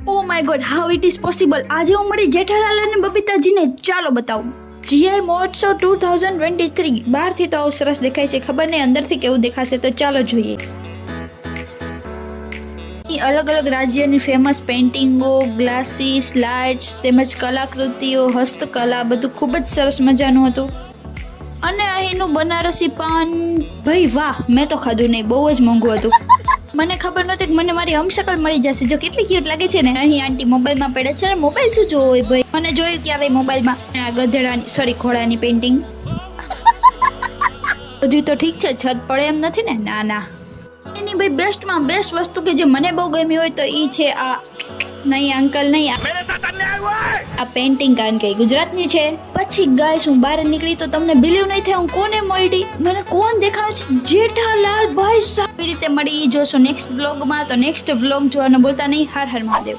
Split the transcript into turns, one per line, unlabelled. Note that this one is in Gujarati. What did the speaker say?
Oh my God, how it is possible. આજે હું મળી જેઠાલાલ અને બબીતાજીને. ચાલો બતાવું. જીઆઈ મહોત્સવ 2023. બહારથી તો આવું સરસ દેખાય છે, ખબર નહીં અંદરથી કેવું દેખાશે, તો ચાલો જોઈએ. અલગ અલગ રાજ્યની ફેમસ પેઇન્ટિંગો, ગ્લાસીસ, લાઇટ્સ તેમજ કલાકૃતિઓ, હસ્તકલા બધું ખૂબ જ સરસ મજાનું હતું. અને અહીંનું બનારસી પાન, ભાઈ વાહ, મેં તો ખાધું નહીં, બહુ જ મોંઘું હતું. મને ખબર નહોતી કે મને મારી હમશકલ મળી જશે. જો કેટલી ક્યુટ લાગે છે ને. અહીં આંટી મોબાઈલમાં પડે છે ને, મોબાઈલ શું જોવો હોય ભાઈ. મને જોયું ક્યારે મોબાઈલમાં આ ગધેડાની સોરી ઘોડાની પેઇન્ટિંગ. બધું તો ઠીક છે, છત પડે એમ નથી ને. ના ના, એની ભાઈ બેસ્ટમાં બેસ્ટ વસ્તુ કે જે મને બહુ ગમી હોય તો ઈ છે આ. નહીં અંકલ નહીં, આ પેઇન્ટિંગ, કારણ કે ગુજરાતની છે. પછી ગાઈસ હું બહાર નીકળી તો તમને બિલીવ નહીં થાય હું કોને મળી. મને કોણ દેખાણો છે? જેઠાલાલ ભાઈ સાહેબ. એવી રીતે મળી જોશું નેક્સ્ટ વ્લોગમાં. તો નેક્સ્ટ વ્લોગ જોવાનું ભૂલતા નહીં. હર હર મહાદેવ.